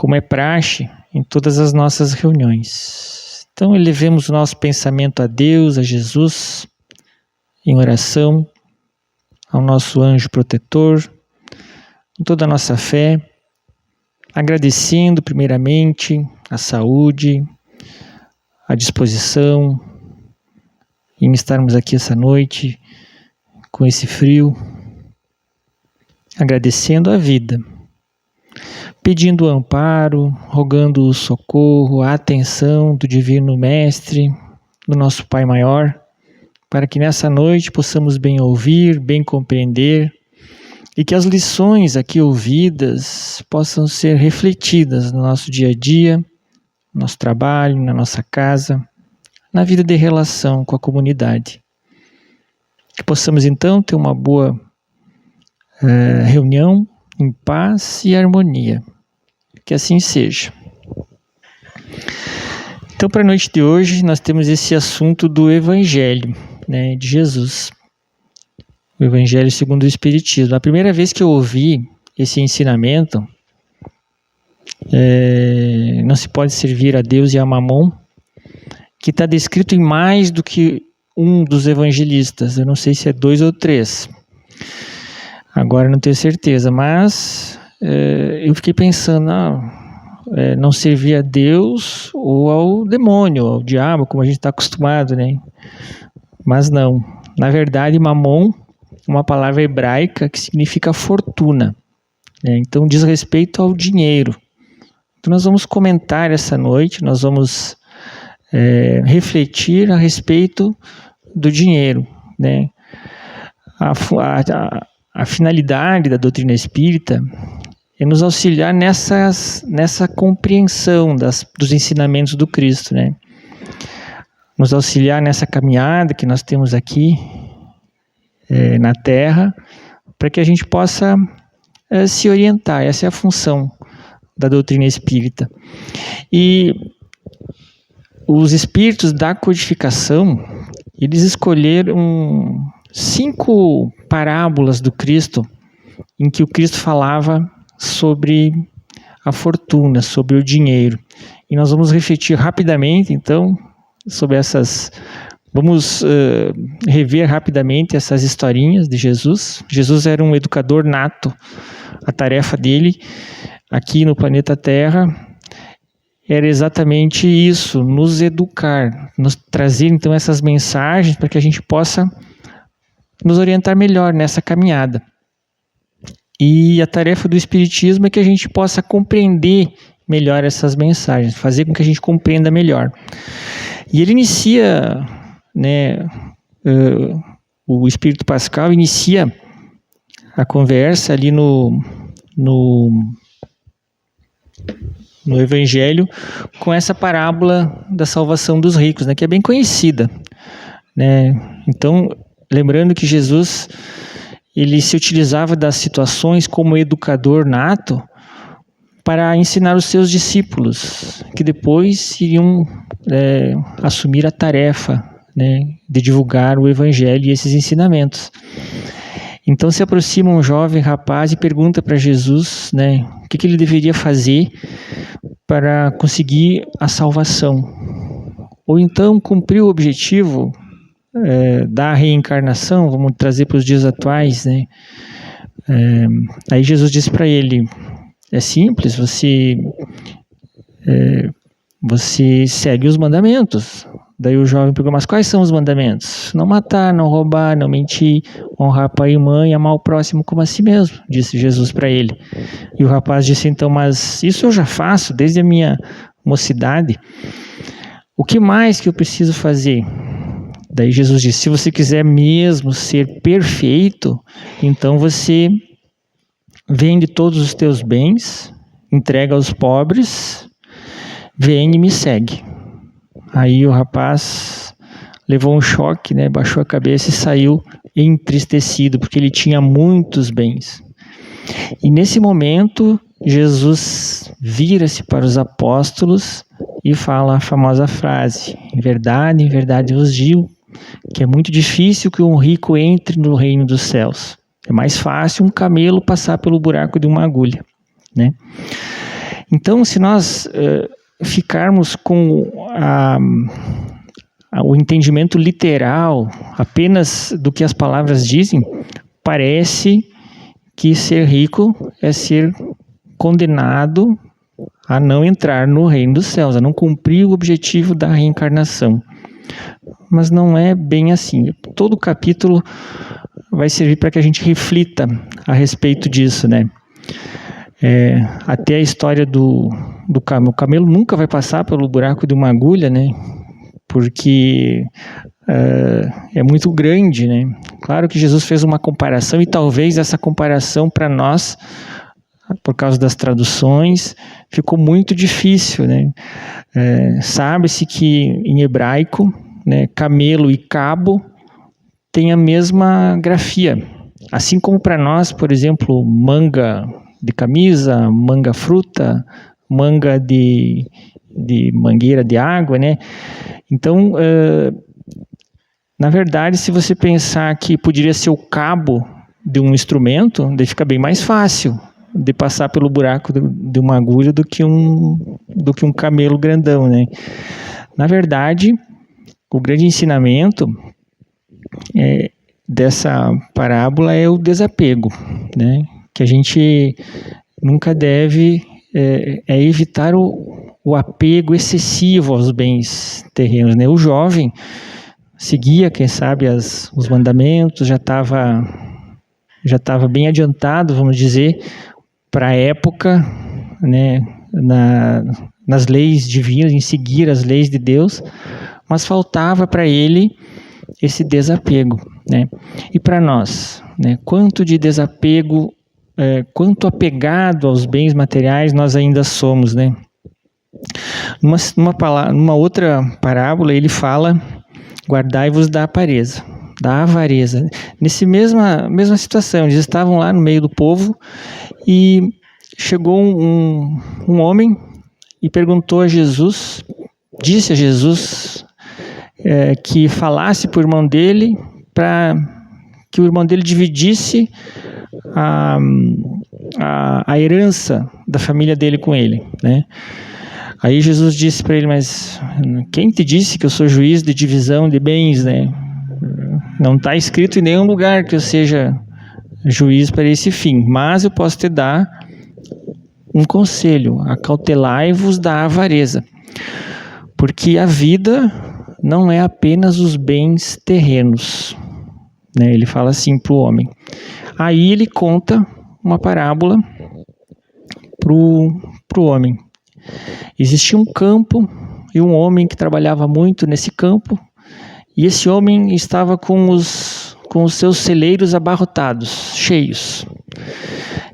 como é praxe em todas as nossas reuniões. Então, elevemos o nosso pensamento a Deus, a Jesus, em oração, ao nosso anjo protetor, com toda a nossa fé, agradecendo primeiramente a saúde, a disposição em estarmos aqui essa noite com esse frio, agradecendo a vida, pedindo o amparo, rogando o socorro, a atenção do Divino Mestre, do nosso Pai Maior, para que nessa noite possamos bem ouvir, bem compreender e que as lições aqui ouvidas possam ser refletidas no nosso dia a dia, no nosso trabalho, na nossa casa, na vida de relação com a comunidade. Que possamos então ter uma boa reunião em paz e harmonia. Que assim seja. Então, para a noite de hoje, nós temos esse assunto do Evangelho, né, de Jesus. O Evangelho segundo o Espiritismo. A primeira vez que eu ouvi esse ensinamento, não se pode servir a Deus e a Mamon, que está descrito em mais do que um dos evangelistas. Eu não sei se é 2 ou 3. Agora não tenho certeza, mas eu fiquei pensando, não servir a Deus ou ao demônio, ao diabo, como a gente está acostumado, né? Mas não. Na verdade, Mamon, uma palavra hebraica que significa fortuna, né? Então diz respeito ao dinheiro. Então nós vamos comentar essa noite, nós vamos refletir a respeito do dinheiro, né? A finalidade da doutrina espírita é nos auxiliar nessa compreensão dos ensinamentos do Cristo, né? Nos auxiliar nessa caminhada que nós temos aqui na Terra, para que a gente possa se orientar. Essa é a função da doutrina espírita. E os espíritos da codificação, eles escolheram 5 parábolas do Cristo, em que o Cristo falava sobre a fortuna, sobre o dinheiro. E nós vamos refletir rapidamente, então, sobre essas... Vamos rever rapidamente essas historinhas de Jesus. Jesus era um educador nato. A tarefa dele, aqui no planeta Terra, era exatamente isso, nos educar, nos trazer, então, essas mensagens para que a gente possa nos orientar melhor nessa caminhada. E a tarefa do Espiritismo é que a gente possa compreender melhor essas mensagens, fazer com que a gente compreenda melhor. E ele inicia, né, o Espírito Pascal inicia a conversa ali no Evangelho com essa parábola da salvação dos ricos, né, que é bem conhecida, né? Então, lembrando que Jesus, ele se utilizava das situações como educador nato para ensinar os seus discípulos, que depois iriam assumir a tarefa, né, de divulgar o Evangelho e esses ensinamentos. Então se aproxima um jovem rapaz e pergunta para Jesus, né, o que ele deveria fazer para conseguir a salvação. Ou então cumprir o objetivo da reencarnação, vamos trazer para os dias atuais, né? Aí Jesus disse para ele, é simples, você segue os mandamentos. Daí o jovem perguntou, mas quais são os mandamentos? Não matar, não roubar, não mentir, honrar pai e mãe, amar o próximo como a si mesmo, disse Jesus para ele. E o rapaz disse então, mas isso eu já faço desde a minha mocidade. O que mais que eu preciso fazer? Daí Jesus disse, se você quiser mesmo ser perfeito, então você vende todos os teus bens, entrega aos pobres, vem e me segue. Aí o rapaz levou um choque, né? Baixou a cabeça e saiu entristecido, porque ele tinha muitos bens. E nesse momento, Jesus vira-se para os apóstolos e fala a famosa frase, em verdade vos digo, que é muito difícil que um rico entre no reino dos céus. É mais fácil um camelo passar pelo buraco de uma agulha, né? Então, se nós ficarmos com o entendimento literal apenas do que as palavras dizem, parece que ser rico é ser condenado a não entrar no reino dos céus, a não cumprir o objetivo da reencarnação. Mas não é bem assim. Todo capítulo vai servir para que a gente reflita a respeito disso, né? Até a história do camelo. O camelo nunca vai passar pelo buraco de uma agulha, né? Porque é muito grande, né? Claro que Jesus fez uma comparação e talvez essa comparação para nós, por causa das traduções, ficou muito difícil, né? Sabe-se que em hebraico, né, camelo e cabo tem a mesma grafia. Assim como para nós, por exemplo, manga de camisa, manga fruta, manga de mangueira de água, né? Então, na verdade, se você pensar que poderia ser o cabo de um instrumento, daí fica bem mais fácil de passar pelo buraco de uma agulha do que um camelo grandão, né? Na verdade, o grande ensinamento dessa parábola é o desapego, né? Que a gente nunca deve evitar o apego excessivo aos bens terrenos, né? O jovem seguia, quem sabe, os mandamentos, já estava bem adiantado, vamos dizer, para a época, né? Nas leis divinas, em seguir as leis de Deus, mas faltava para ele esse desapego, né? E para nós, né? Quanto de desapego, quanto apegado aos bens materiais nós ainda somos, né? Numa outra parábola ele fala: guardai-vos da avareza. Nessa mesma situação, eles estavam lá no meio do povo e chegou um homem e perguntou a Jesus, disse a Jesus que falasse para o irmão dele, para que o irmão dele dividisse a herança da família dele com ele, né? Aí Jesus disse para ele: mas quem te disse que eu sou juiz de divisão de bens, né? Não está escrito em nenhum lugar que eu seja juiz para esse fim, mas eu posso te dar um conselho: acautelai-vos da avareza, porque a vida não é apenas os bens terrenos, né? Ele fala assim para o homem. Aí ele conta uma parábola para o homem. Existia um campo e um homem que trabalhava muito nesse campo, e esse homem estava com os seus celeiros abarrotados, cheios.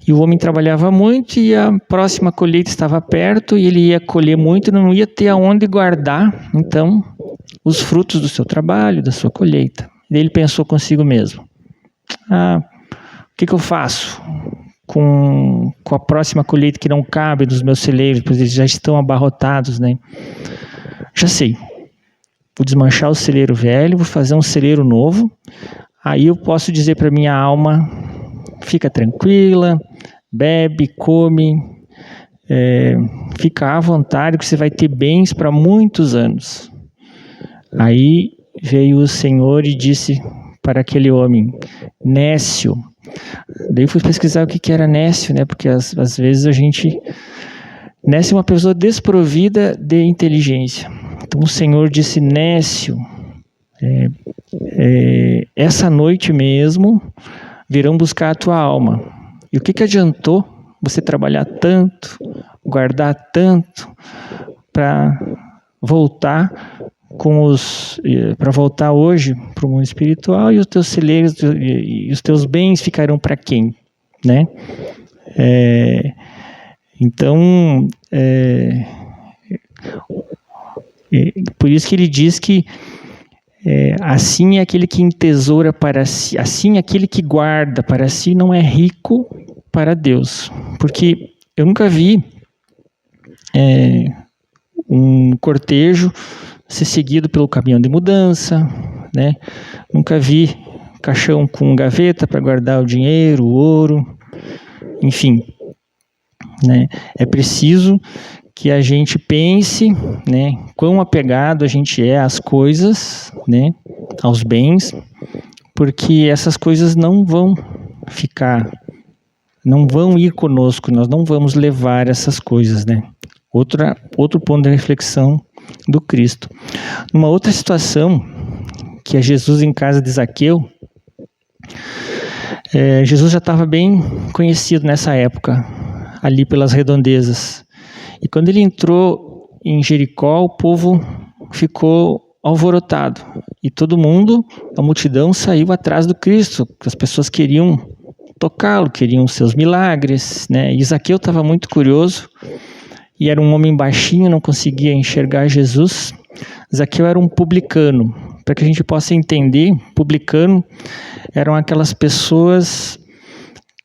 E o homem trabalhava muito e a próxima colheita estava perto e ele ia colher muito e não ia ter aonde guardar, então, os frutos do seu trabalho, da sua colheita. E ele pensou consigo mesmo: o que eu faço com a próxima colheita que não cabe nos meus celeiros, pois eles já estão abarrotados, né? Já sei. Vou desmanchar o celeiro velho, vou fazer um celeiro novo. Aí eu posso dizer para minha alma: fica tranquila, bebe, come, fica à vontade, que você vai ter bens para muitos anos. Aí veio o Senhor e disse para aquele homem: nécio. Daí eu fui pesquisar o que era nécio, né? Porque às vezes a gente... Nécio é uma pessoa desprovida de inteligência. Então o Senhor disse: nécio, essa noite mesmo virão buscar a tua alma. E o que adiantou você trabalhar tanto, guardar tanto, para voltar para voltar hoje para o mundo espiritual, e os teus celeiros e os teus bens ficarão para quem, né? Então, por isso que ele diz que assim é aquele que entesoura para si, assim é aquele que guarda para si não é rico para Deus. Porque eu nunca vi um cortejo ser seguido pelo caminhão de mudança, né? Nunca vi caixão com gaveta para guardar o dinheiro, o ouro, enfim. né? É preciso que a gente pense, né, quão apegado a gente é às coisas, né, aos bens, porque essas coisas não vão ficar, não vão ir conosco, nós não vamos levar essas coisas, né? Outro ponto de reflexão do Cristo. Numa outra situação, que é Jesus em casa de Zaqueu, Jesus já estava bem conhecido nessa época, ali pelas redondezas. E quando ele entrou em Jericó, o povo ficou alvorotado. E todo mundo, a multidão, saiu atrás do Cristo, porque as pessoas queriam tocá-lo, queriam seus milagres, né? E Zaqueu estava muito curioso, e era um homem baixinho, não conseguia enxergar Jesus. Zaqueu era um publicano. Para que a gente possa entender, publicano eram aquelas pessoas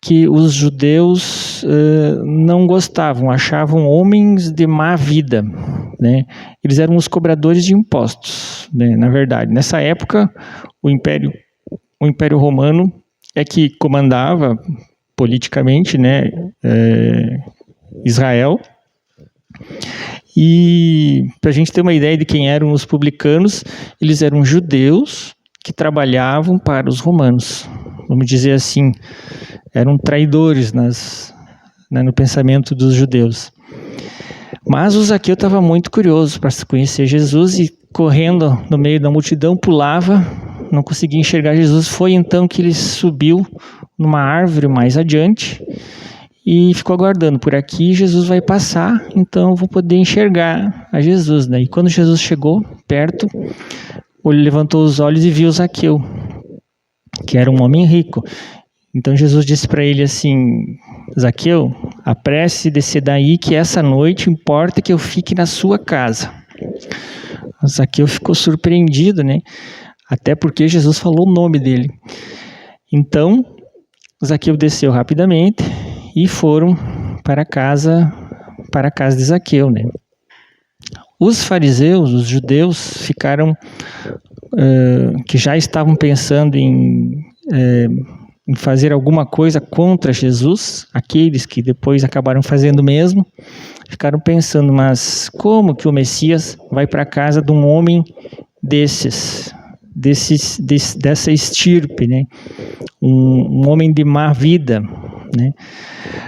que os judeus não gostavam, achavam homens de má vida, né? Eles eram os cobradores de impostos, né? Na verdade, nessa época, o Império Romano é que comandava politicamente, né, Israel. E para a gente ter uma ideia de quem eram os publicanos, eles eram judeus que trabalhavam para os romanos. Vamos dizer assim, eram traidores no pensamento dos judeus. Mas o Zaqueu estava muito curioso para conhecer Jesus e, correndo no meio da multidão, pulava, não conseguia enxergar Jesus. Foi então que ele subiu numa árvore mais adiante e ficou aguardando. Por aqui Jesus vai passar, então eu vou poder enxergar a Jesus, né? E quando Jesus chegou perto, ele levantou os olhos e viu Zaqueu, que era um homem rico. Então Jesus disse para ele assim: Zaqueu, apresse descer daí, que essa noite importa que eu fique na sua casa. O Zaqueu ficou surpreendido, né? Até porque Jesus falou o nome dele. Então Zaqueu desceu rapidamente e foram para a casa de Zaqueu, né? Os fariseus, os judeus, ficaram que já estavam pensando em fazer alguma coisa contra Jesus, aqueles que depois acabaram fazendo o mesmo, ficaram pensando, mas como que o Messias vai para a casa de um homem dessa estirpe, né? Um homem de má vida, né?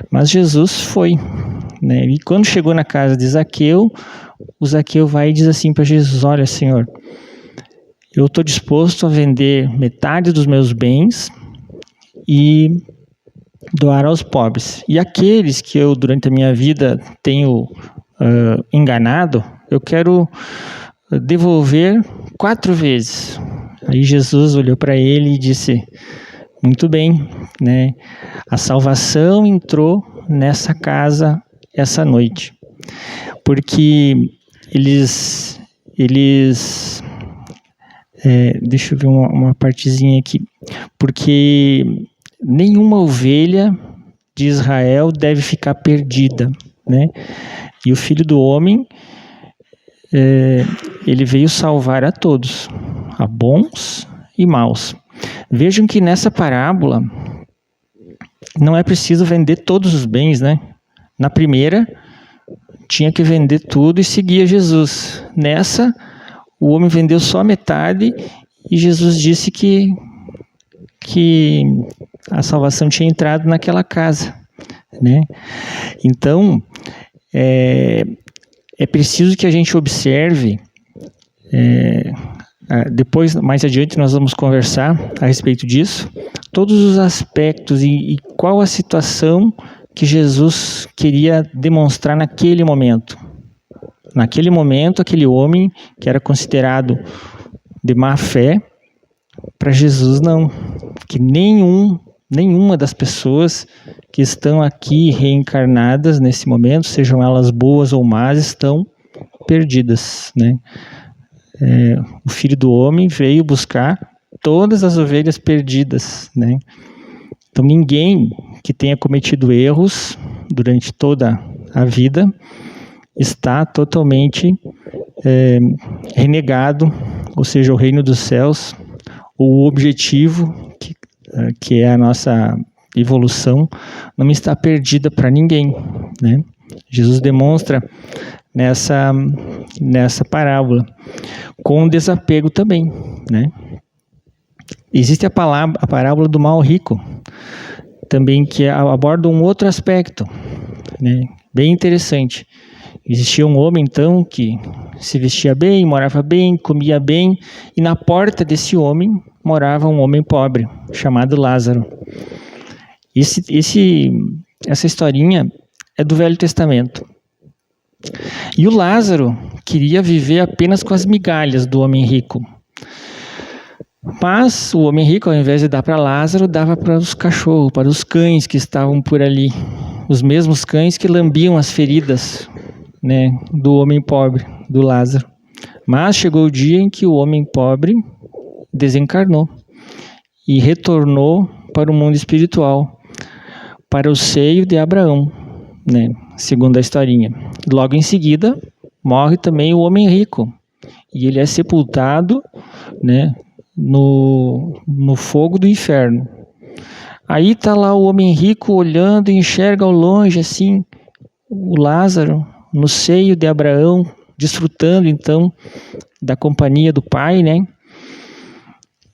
Mas Jesus foi, né? E quando chegou na casa de Zaqueu, o Zaqueu vai e diz assim para Jesus: olha, Senhor, eu estou disposto a vender metade dos meus bens e doar aos pobres. E aqueles que eu, durante a minha vida, tenho enganado, eu quero devolver 4 vezes. Aí Jesus olhou para ele e disse: muito bem, né? A salvação entrou nessa casa essa noite. Porque eles deixa eu ver uma partezinha aqui. Porque nenhuma ovelha de Israel deve ficar perdida, né? E o Filho do Homem, ele veio salvar a todos, a bons e maus. Vejam que nessa parábola não é preciso vender todos os bens, né? Na primeira, tinha que vender tudo e seguir Jesus. Nessa, o homem vendeu só metade e Jesus disse que a salvação tinha entrado naquela casa, né? Então, é preciso que a gente observe, depois, mais adiante, nós vamos conversar a respeito disso, todos os aspectos e qual a situação que Jesus queria demonstrar naquele momento. Naquele momento, aquele homem que era considerado de má fé, para Jesus não, que nenhuma das pessoas que estão aqui reencarnadas nesse momento, sejam elas boas ou más, estão perdidas, né? O Filho do Homem veio buscar todas as ovelhas perdidas, né? Então ninguém que tenha cometido erros durante toda a vida está totalmente renegado, ou seja, o reino dos céus, o objetivo que é a nossa evolução não está perdida para ninguém, né? Jesus demonstra nessa parábola, com desapego também, né? Existe a parábola do mal rico, também, que aborda um outro aspecto, né? Bem interessante. Existia um homem, então, que se vestia bem, morava bem, comia bem, e na porta desse homem morava um homem pobre, chamado Lázaro. Essa historinha é do Velho Testamento. E o Lázaro queria viver apenas com as migalhas do homem rico. Mas o homem rico, ao invés de dar para Lázaro, dava para os cachorros, para os cães que estavam por ali. Os mesmos cães que lambiam as feridas, né, do homem pobre, do Lázaro. Mas chegou o dia em que o homem pobre desencarnou e retornou para o mundo espiritual, para o seio de Abraão, né, segundo a historinha. Logo em seguida, morre também o homem rico, e ele é sepultado, né, no fogo do inferno. Aí está lá o homem rico olhando e enxerga ao longe assim o Lázaro no seio de Abraão, desfrutando então da companhia do Pai, né?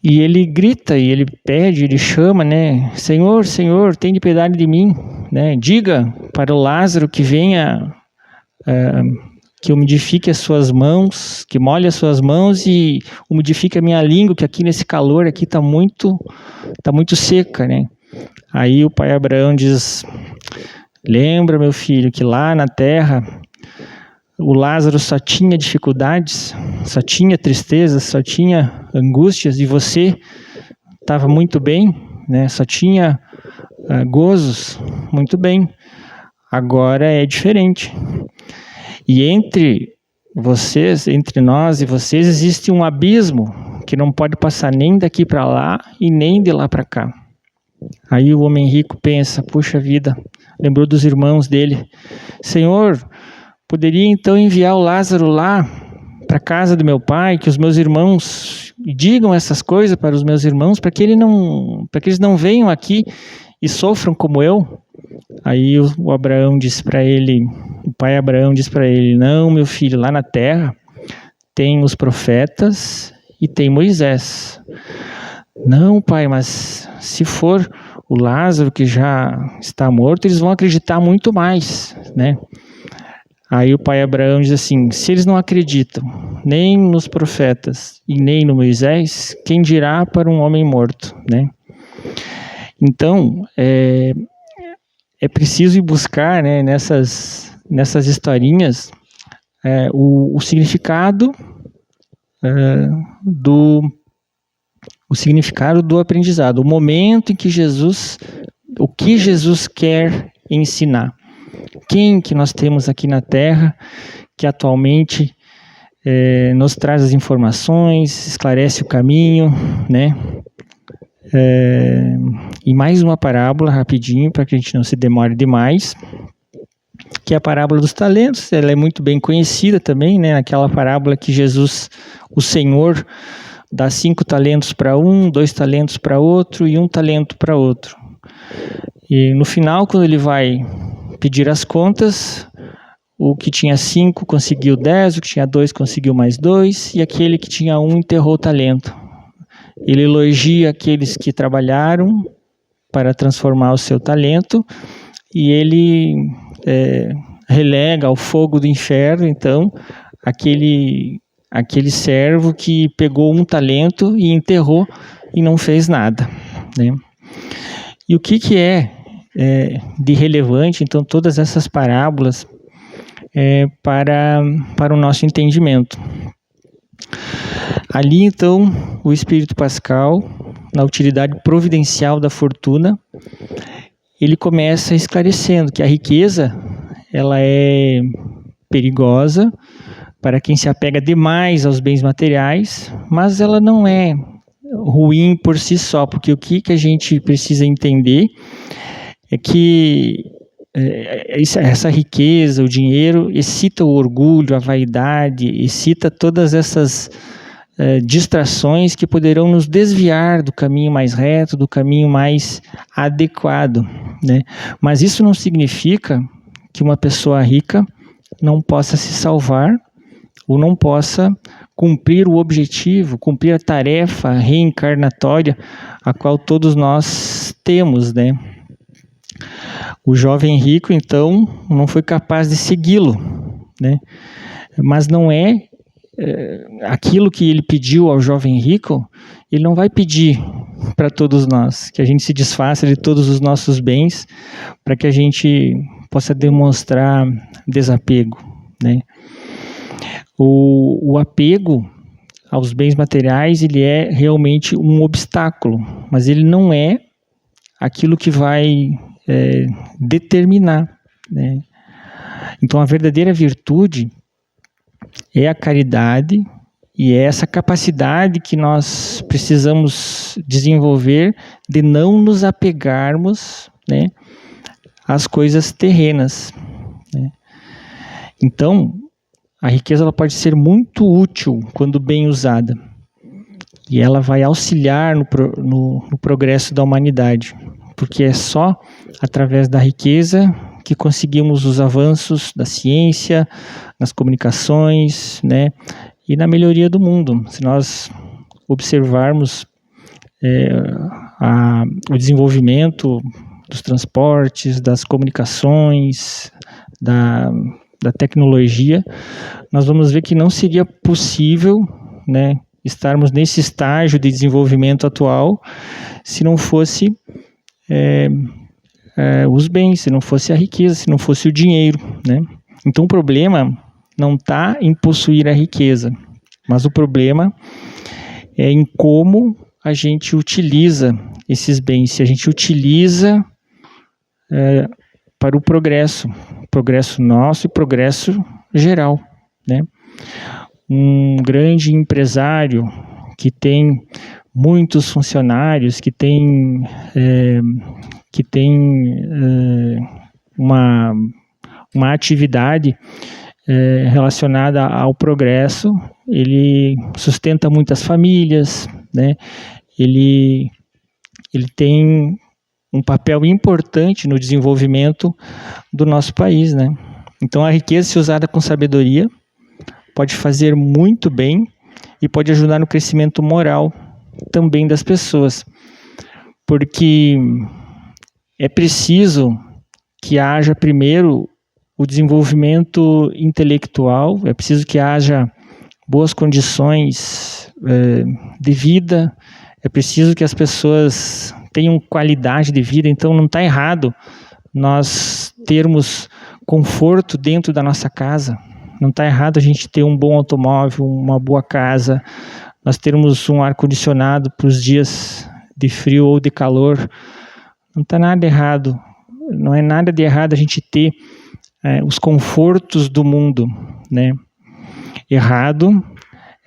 E ele grita, e ele pede, ele chama, né? Senhor, Senhor, tenha piedade de mim, né? Diga para o Lázaro que venha, que umidifique as suas mãos, que molhe as suas mãos e umidifique a minha língua, que aqui nesse calor aqui está muito seca, né? Aí o pai Abraão diz: lembra, meu filho, que lá na terra o Lázaro só tinha dificuldades, só tinha tristezas, só tinha angústias, e você estava muito bem, né? Só tinha gozos, muito bem. Agora é diferente. E entre vocês, entre nós e vocês, existe um abismo que não pode passar nem daqui para lá e nem de lá para cá. Aí o homem rico pensa: puxa vida, lembrou dos irmãos dele. Senhor, poderia então enviar o Lázaro lá para a casa do meu pai, que os meus irmãos digam essas coisas para os meus irmãos, para que eles não venham aqui e sofram como eu? Aí o Abraão diz para ele, o pai Abraão diz para ele: não, meu filho, lá na terra tem os profetas e tem Moisés. Não, pai, mas se for o Lázaro que já está morto, eles vão acreditar muito mais, né? Aí o pai Abraão diz assim: se eles não acreditam nem nos profetas e nem no Moisés, quem dirá para um homem morto, né? Então, é preciso ir buscar, né, nessas historinhas o significado o significado do aprendizado, o momento em que o que Jesus quer ensinar. Quem que nós temos aqui na Terra que atualmente nos traz as informações, esclarece o caminho, né? E mais uma parábola, rapidinho, para que a gente não se demore demais, que é a parábola dos talentos. Ela é muito bem conhecida também, né? Aquela parábola que Jesus, o Senhor, dá 5 talentos para um, 2 talentos para outro e 1 talento para outro. E no final, quando ele vai pedir as contas, o que tinha 5 conseguiu 10, o que tinha 2 conseguiu mais 2, e aquele que tinha 1 enterrou o talento. Ele elogia aqueles que trabalharam para transformar o seu talento, e ele relega ao fogo do inferno, então, aquele servo que pegou 1 talento e enterrou e não fez nada, né? E o que é de relevante, então, todas essas parábolas para o nosso entendimento? Ali, então, o Espírito Pascal, na utilidade providencial da fortuna, ele começa esclarecendo que a riqueza, ela é perigosa para quem se apega demais aos bens materiais, mas ela não é ruim por si só, porque o que a gente precisa entender é que essa riqueza, o dinheiro, excita o orgulho, a vaidade, excita todas essas distrações que poderão nos desviar do caminho mais reto, do caminho mais adequado, né? Mas isso não significa que uma pessoa rica não possa se salvar ou não possa cumprir o objetivo, cumprir a tarefa reencarnatória a qual todos nós temos, né? O jovem rico, então, não foi capaz de segui-lo, né? Mas não é aquilo que ele pediu ao jovem rico, ele não vai pedir para todos nós, que a gente se desfaça de todos os nossos bens, para que a gente possa demonstrar desapego, né? O apego aos bens materiais, ele é realmente um obstáculo, mas ele não é aquilo que vai determinar, né? Então, a verdadeira virtude é a caridade e é essa capacidade que nós precisamos desenvolver de não nos apegarmos, né, às coisas terrenas, né? Então, a riqueza ela pode ser muito útil quando bem usada e ela vai auxiliar no progresso da humanidade, porque é só através da riqueza que conseguimos os avanços da ciência, nas comunicações, né, e na melhoria do mundo. Se nós observarmos o desenvolvimento dos transportes, das comunicações, da tecnologia, nós vamos ver que não seria possível, né, estarmos nesse estágio de desenvolvimento atual se não fosse os bens, se não fosse a riqueza, se não fosse o dinheiro, né? Então o problema não está em possuir a riqueza, mas o problema é em como a gente utiliza esses bens, se a gente utiliza para o progresso nosso e progresso geral, né? Um grande empresário que tem muitos funcionários, que tem uma atividade relacionada ao progresso, ele sustenta muitas famílias, né? Ele tem um papel importante no desenvolvimento do nosso país, né? Então a riqueza, se usada com sabedoria, pode fazer muito bem e pode ajudar no crescimento moral também das pessoas, porque é preciso que haja primeiro o desenvolvimento intelectual, é preciso que haja boas condições de vida, é preciso que as pessoas tenham qualidade de vida. Então não está errado nós termos conforto dentro da nossa casa, não está errado a gente ter um bom automóvel, uma boa casa, nós termos um ar-condicionado para os dias de frio ou de calor, não está nada errado, não é nada de errado a gente ter os confortos do mundo, né? Errado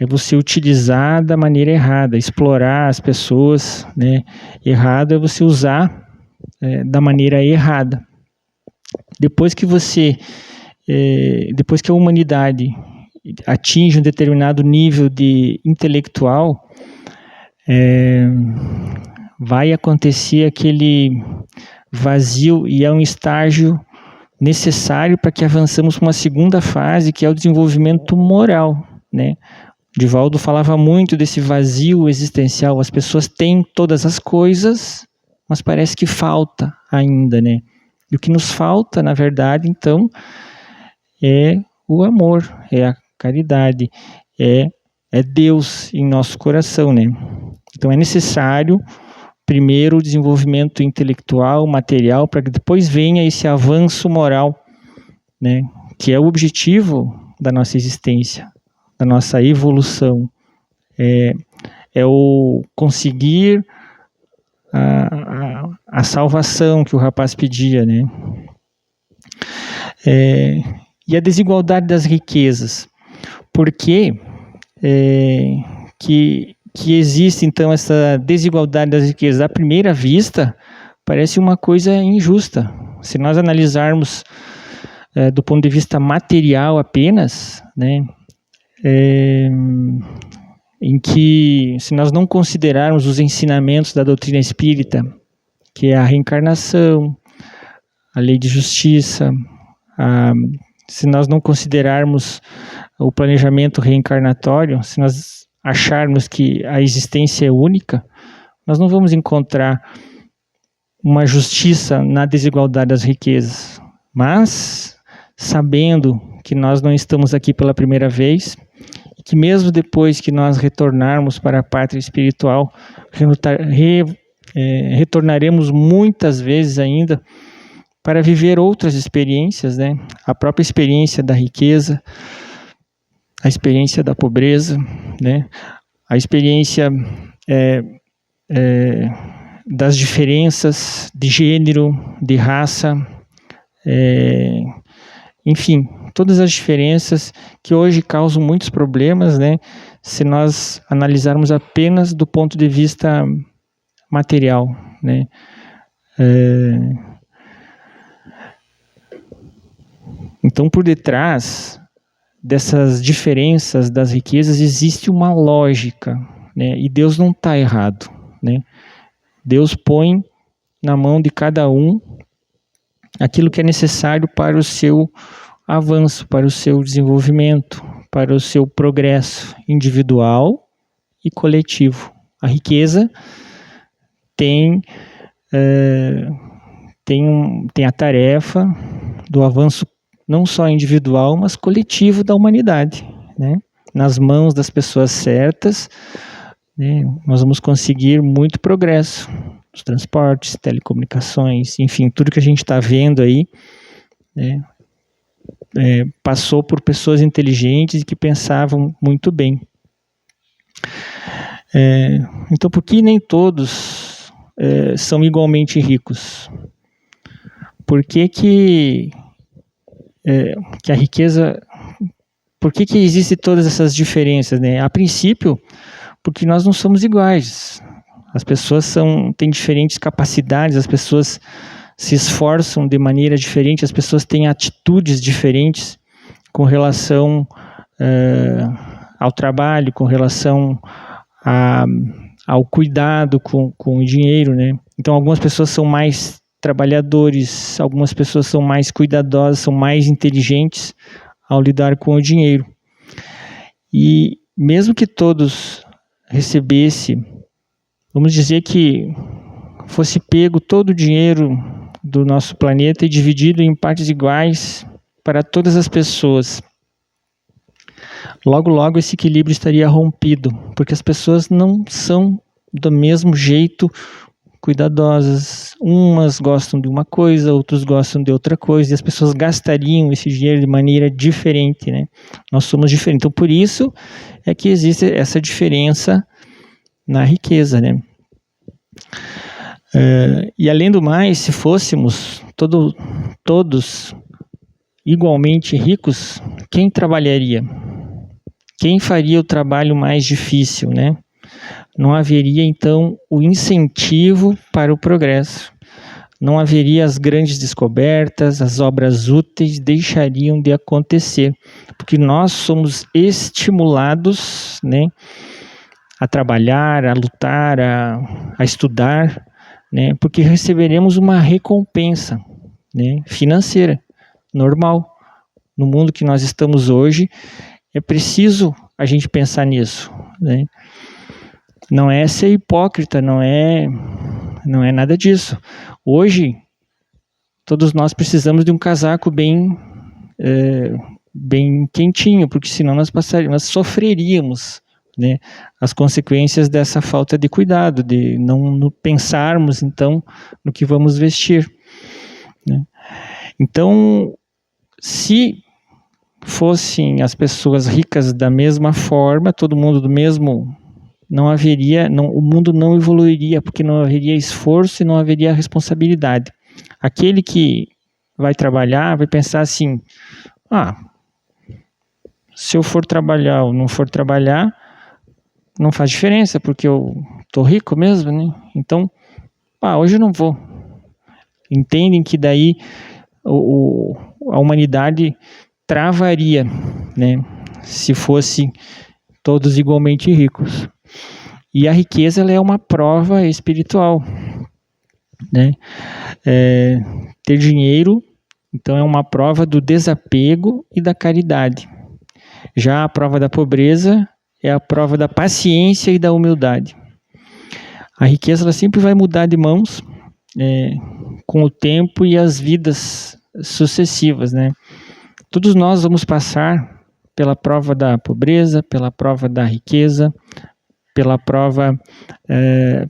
é você utilizar da maneira errada, explorar as pessoas, né? Errado é você usar da maneira errada. Depois que a humanidade atinge um determinado nível de intelectual, vai acontecer aquele vazio e é um estágio necessário para que avançamos para uma segunda fase, que é o desenvolvimento moral, né? Divaldo falava muito desse vazio existencial. As pessoas têm todas as coisas, mas parece que falta ainda, né? E o que nos falta, na verdade, então, é o amor, é a caridade, é Deus em nosso coração, né? Então é necessário primeiro o desenvolvimento intelectual, material, para que depois venha esse avanço moral, né? Que é o objetivo da nossa existência, da nossa evolução. É o conseguir a salvação que o rapaz pedia, né? E a desigualdade das riquezas. Por que existe, então, essa desigualdade das riquezas? À primeira vista, parece uma coisa injusta. Se nós analisarmos do ponto de vista material apenas, né, em que, se nós não considerarmos os ensinamentos da doutrina espírita, que é a reencarnação, a lei de justiça, se nós não considerarmos o planejamento reencarnatório, se nós acharmos que a existência é única, nós não vamos encontrar uma justiça na desigualdade das riquezas. Mas, sabendo que nós não estamos aqui pela primeira vez, e que mesmo depois que nós retornarmos para a pátria espiritual, retornaremos muitas vezes ainda para viver outras experiências, né? A própria experiência da riqueza, a experiência da pobreza, né? A experiência das diferenças de gênero, de raça, enfim, todas as diferenças que hoje causam muitos problemas, né? Se nós analisarmos apenas do ponto de vista material, né? Então, por detrás dessas diferenças das riquezas existe uma lógica, né? E Deus não está errado, né? Deus põe na mão de cada um aquilo que é necessário para o seu avanço, para o seu desenvolvimento, para o seu progresso individual e coletivo. A riqueza tem a tarefa do avanço não só individual, mas coletivo da humanidade, né? Nas mãos das pessoas certas, né, nós vamos conseguir muito progresso nos transportes, telecomunicações, enfim, tudo que a gente está vendo aí, né, passou por pessoas inteligentes e que pensavam muito bem. Então, por que nem todos são igualmente ricos? Por que a riqueza... Por que existem todas essas diferenças, né? A princípio, porque nós não somos iguais. As pessoas têm diferentes capacidades, as pessoas se esforçam de maneira diferente, as pessoas têm atitudes diferentes com relação ao trabalho, com relação ao cuidado com o dinheiro, né? Então, algumas pessoas são mais trabalhadores, algumas pessoas são mais cuidadosas, são mais inteligentes ao lidar com o dinheiro. E mesmo que todos recebessem, vamos dizer que fosse pego todo o dinheiro do nosso planeta e dividido em partes iguais para todas as pessoas, logo logo esse equilíbrio estaria rompido, porque as pessoas não são do mesmo jeito cuidadosas. Umas gostam de uma coisa, outros gostam de outra coisa, e as pessoas gastariam esse dinheiro de maneira diferente, né? Nós somos diferentes. Então, por isso é que existe essa diferença na riqueza, né? E além do mais, se fôssemos todos igualmente ricos, quem trabalharia? Quem faria o trabalho mais difícil, né? Não haveria, então, o incentivo para o progresso. Não haveria as grandes descobertas, as obras úteis deixariam de acontecer, porque nós somos estimulados, né, a trabalhar, a lutar, a estudar, né, porque receberemos uma recompensa, né, financeira, normal. No mundo que nós estamos hoje, é preciso a gente pensar nisso, né? Não é ser hipócrita, não é nada disso. Hoje, todos nós precisamos de um casaco bem quentinho, porque senão nós sofreríamos, né, as consequências dessa falta de cuidado, de não pensarmos, então, no que vamos vestir, né? Então, se fossem as pessoas ricas da mesma forma, todo mundo do mesmo... o mundo não evoluiria, porque não haveria esforço e não haveria responsabilidade. Aquele que vai trabalhar vai pensar assim, se eu for trabalhar ou não for trabalhar, não faz diferença, porque eu estou rico mesmo, né? Então, hoje eu não vou. Entendem que daí a humanidade travaria, né? Se fosse todos igualmente ricos. E a riqueza, ela é uma prova espiritual, né? Ter dinheiro, então, é uma prova do desapego e da caridade. Já a prova da pobreza é a prova da paciência e da humildade. A riqueza, ela sempre vai mudar de mãos com o tempo e as vidas sucessivas, né? Todos nós vamos passar pela prova da pobreza, pela prova da riqueza,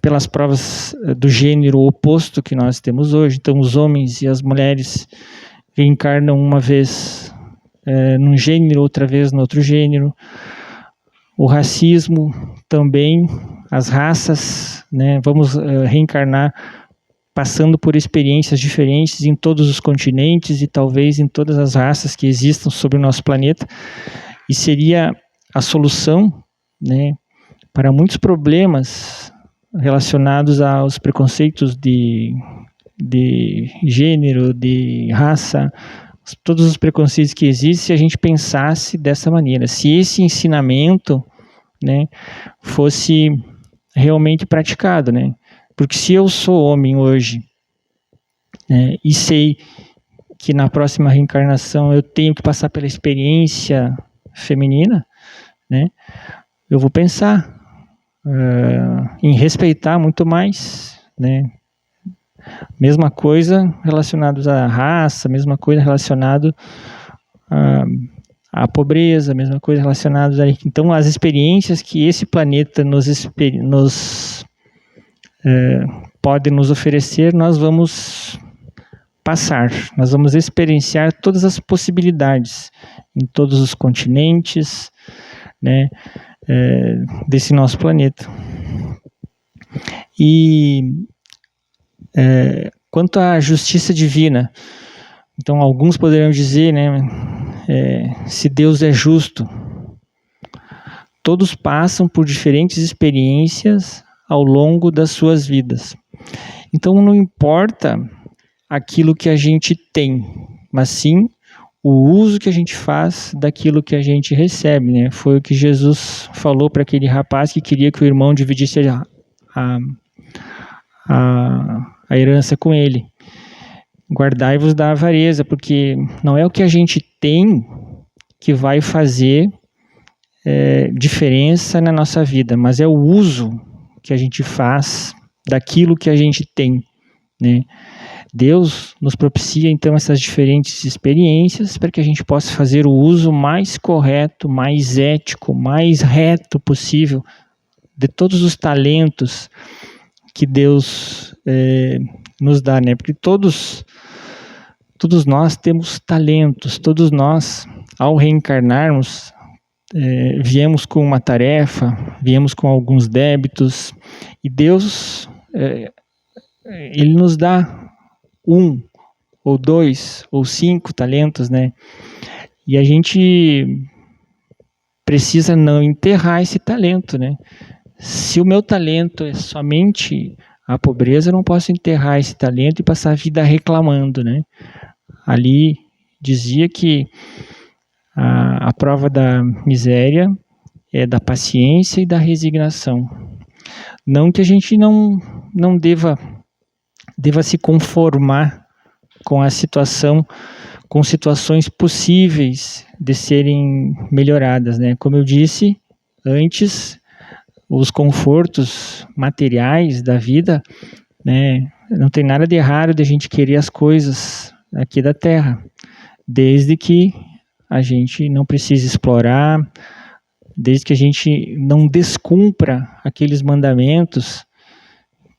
pelas provas do gênero oposto que nós temos hoje. Então, os homens e as mulheres reencarnam uma vez num gênero, outra vez no outro gênero. O racismo também, as raças, né? Vamos reencarnar passando por experiências diferentes em todos os continentes e talvez em todas as raças que existam sobre o nosso planeta. E seria a solução, né, para muitos problemas relacionados aos preconceitos de gênero, de raça, todos os preconceitos que existem, se a gente pensasse dessa maneira. Se esse ensinamento, né, fosse realmente praticado, né? Porque se eu sou homem hoje, né, e sei que na próxima reencarnação eu tenho que passar pela experiência feminina, né, eu vou pensar em respeitar muito mais, né? Mesma coisa relacionado à raça, mesma coisa relacionado à pobreza, mesma coisa relacionada a... Então, as experiências que esse planeta pode nos oferecer, nós vamos passar, nós vamos experienciar todas as possibilidades em todos os continentes, né, desse nosso planeta. E quanto à justiça divina, então alguns poderiam dizer, né, se Deus é justo, todos passam por diferentes experiências ao longo das suas vidas. Então não importa aquilo que a gente tem, mas sim o uso que a gente faz daquilo que a gente recebe, né? Foi o que Jesus falou para aquele rapaz que queria que o irmão dividisse a herança com ele. Guardai-vos da avareza, porque não é o que a gente tem que vai fazer diferença na nossa vida, mas é o uso que a gente faz daquilo que a gente tem, né? Deus nos propicia então essas diferentes experiências para que a gente possa fazer o uso mais correto, mais ético, mais reto possível de todos os talentos que Deus nos dá, né? Porque todos nós temos talentos, todos nós, ao reencarnarmos, viemos com uma tarefa, viemos com alguns débitos, e Deus, Ele nos dá 1, ou 2, ou 5 talentos, né? E a gente precisa não enterrar esse talento, né? Se o meu talento é somente a pobreza, eu não posso enterrar esse talento e passar a vida reclamando, né? Ali dizia que a prova da miséria é da paciência e da resignação. Não que a gente não deva se conformar com a situação, com situações possíveis de serem melhoradas, né? Como eu disse antes, os confortos materiais da vida, né? Não tem nada de errado de a gente querer as coisas aqui da Terra, desde que a gente não precise explorar, desde que a gente não descumpra aqueles mandamentos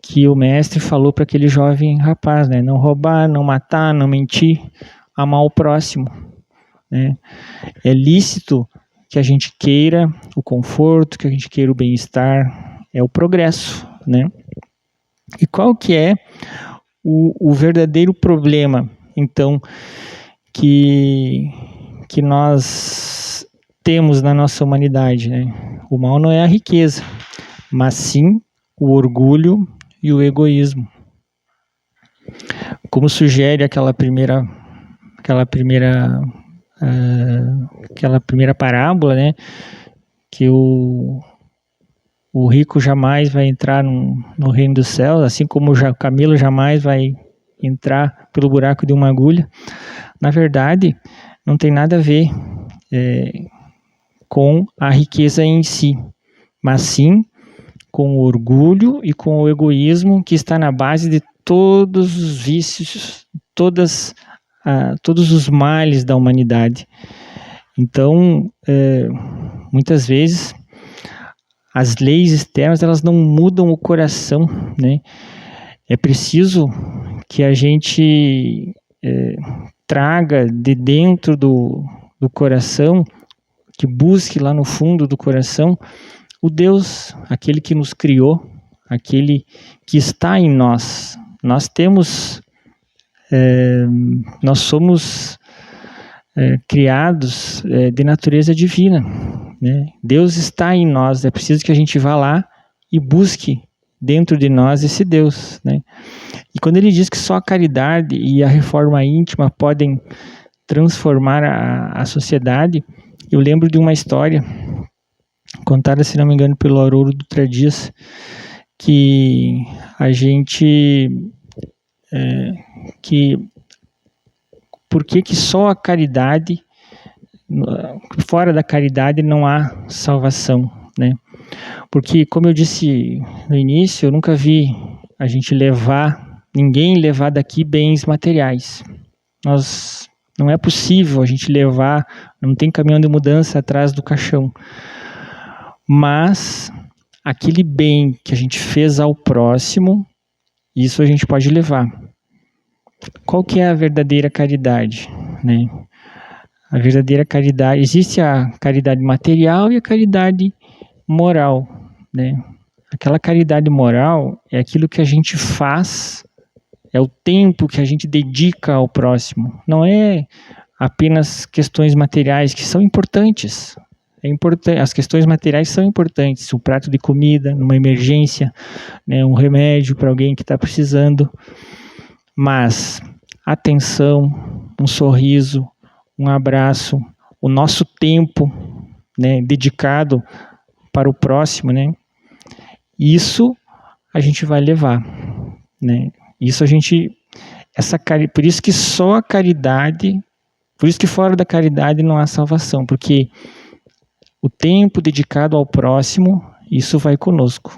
que o mestre falou para aquele jovem rapaz, né? Não roubar, não matar, não mentir, amar o próximo, né? É lícito que a gente queira o conforto, que a gente queira o bem-estar, é o progresso, né? E qual que é o verdadeiro problema, então, que nós temos na nossa humanidade, né? O mal não é a riqueza, mas sim o orgulho e o egoísmo. Como sugere aquela primeira parábola, né? que o rico jamais vai entrar no reino dos céus, assim como o camelo jamais vai entrar pelo buraco de uma agulha. Na verdade, não tem nada a ver com a riqueza em si, mas sim com o orgulho e com o egoísmo que está na base de todos os vícios, todos os males da humanidade. Então, muitas vezes, as leis externas, elas não mudam o coração, né? É preciso que a gente traga de dentro do coração, que busque lá no fundo do coração, o Deus, aquele que nos criou, aquele que está em nós. Nós somos criados de natureza divina, né? Deus está em nós, é preciso que a gente vá lá e busque dentro de nós esse Deus, né? E quando ele diz que só a caridade e a reforma íntima podem transformar a sociedade, eu lembro de uma história contada, se não me engano, pelo Haroldo Dutra Dias, que a gente por que só a caridade, fora da caridade não há salvação, né? Porque, como eu disse no início, eu nunca vi a gente ninguém levar daqui bens materiais. Não é possível a gente levar, não tem caminhão de mudança atrás do caixão. Mas aquele bem que a gente fez ao próximo, isso a gente pode levar. Qual que é a verdadeira caridade, né? A verdadeira caridade, existe a caridade material e a caridade moral, né? Aquela caridade moral é aquilo que a gente faz, é o tempo que a gente dedica ao próximo. Não é apenas questões materiais que são importantes. As questões materiais são importantes. Um prato de comida, numa emergência, né, um remédio para alguém que está precisando. Mas atenção, um sorriso, um abraço, o nosso tempo, né, dedicado para o próximo, né, isso a gente vai levar, né? Por isso que só a caridade, por isso que fora da caridade não há salvação, porque o tempo dedicado ao próximo, isso vai conosco,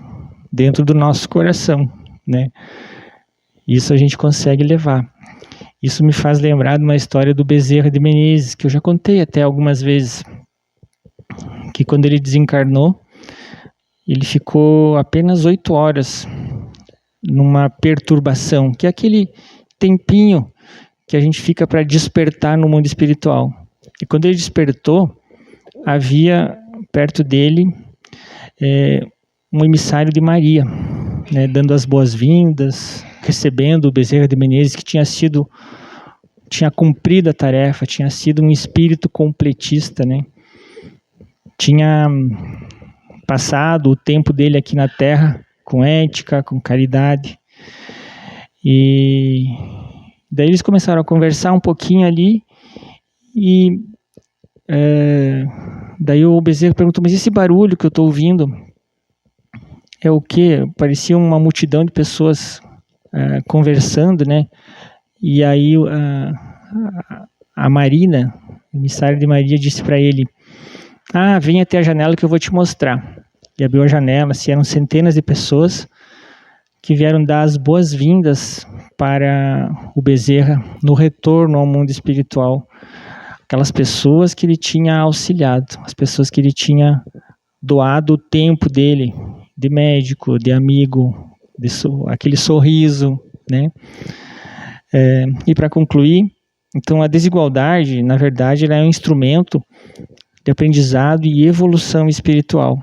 dentro do nosso coração, né? Isso a gente consegue levar. Isso me faz lembrar de uma história do Bezerra de Menezes, que eu já contei até algumas vezes, que quando ele desencarnou, ele ficou apenas 8 horas numa perturbação, que é aquele tempinho que a gente fica para despertar no mundo espiritual. E quando ele despertou, havia perto dele um emissário de Maria, né, dando as boas-vindas, recebendo o Bezerra de Menezes, que tinha cumprido a tarefa, tinha sido um espírito completista, né? Tinha passado o tempo dele aqui na Terra com ética, com caridade. E daí eles começaram a conversar um pouquinho ali e daí o Bezerra perguntou, mas esse barulho que eu estou ouvindo é o quê? Parecia uma multidão de pessoas conversando, né? E aí a Marina, o emissário de Maria, disse para ele, vem até a janela que eu vou te mostrar. E abriu a janela, eram centenas de pessoas que vieram dar as boas-vindas para o Bezerra no retorno ao mundo espiritual. Aquelas pessoas que ele tinha auxiliado, as pessoas que ele tinha doado o tempo dele, de médico, de amigo, aquele sorriso, né? E para concluir, então a desigualdade, na verdade, ela é um instrumento de aprendizado e evolução espiritual.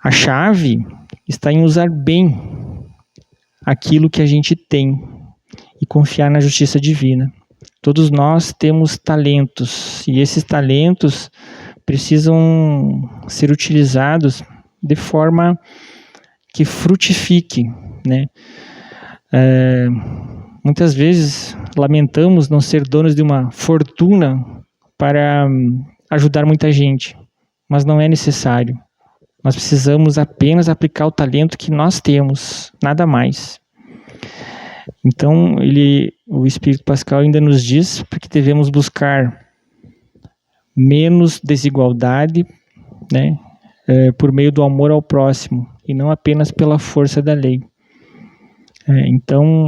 A chave está em usar bem aquilo que a gente tem e confiar na justiça divina. Todos nós temos talentos e esses talentos precisam ser utilizados de forma que frutifique, né? Muitas vezes lamentamos não ser donos de uma fortuna para ajudar muita gente, mas não é necessário. Nós precisamos apenas aplicar o talento que nós temos, nada mais. Então, o Espírito Pascal ainda nos diz que devemos buscar menos desigualdade, né, por meio do amor ao próximo, e não apenas pela força da lei. Então,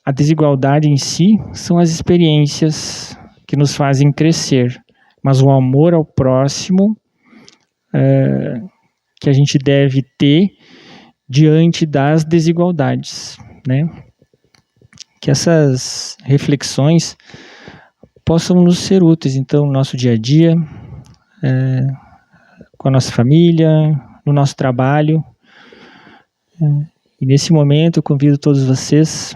a desigualdade em si são as experiências que nos fazem crescer, mas o amor ao próximo que a gente deve ter diante das desigualdades, né? Que essas reflexões possam nos ser úteis, então, no nosso dia a dia, com a nossa família, no nosso trabalho. E nesse momento eu convido todos vocês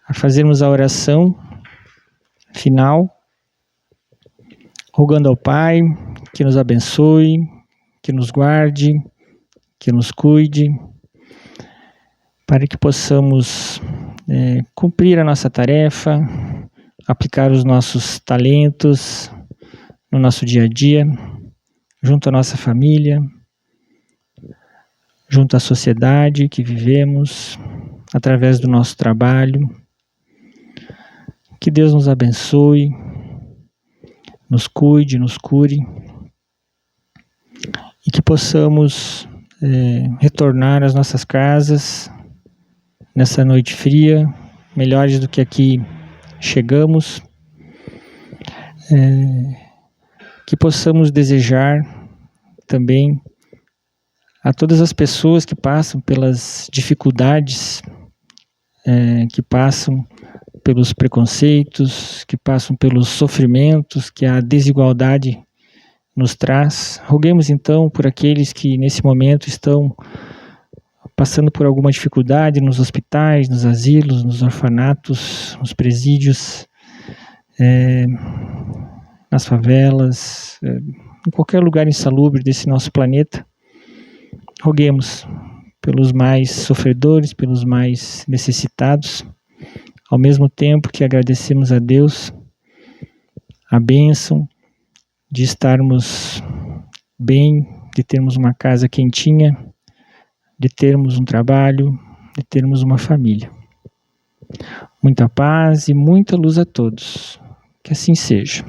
a fazermos a oração final, rogando ao Pai que nos abençoe, que nos guarde, que nos cuide, para que possamos cumprir a nossa tarefa, aplicar os nossos talentos no nosso dia a dia, junto à nossa família, junto à sociedade que vivemos, através do nosso trabalho. Que Deus nos abençoe, nos cuide, nos cure, e que possamos retornar às nossas casas nessa noite fria, melhores do que aqui chegamos, que possamos desejar também a todas as pessoas que passam pelas dificuldades, que passam pelos preconceitos, que passam pelos sofrimentos que a desigualdade nos traz. Roguemos então por aqueles que nesse momento estão passando por alguma dificuldade nos hospitais, nos asilos, nos orfanatos, nos presídios, nas favelas, em qualquer lugar insalubre desse nosso planeta. Roguemos pelos mais sofredores, pelos mais necessitados, ao mesmo tempo que agradecemos a Deus a bênção de estarmos bem, de termos uma casa quentinha, de termos um trabalho, de termos uma família. Muita paz e muita luz a todos. Que assim seja.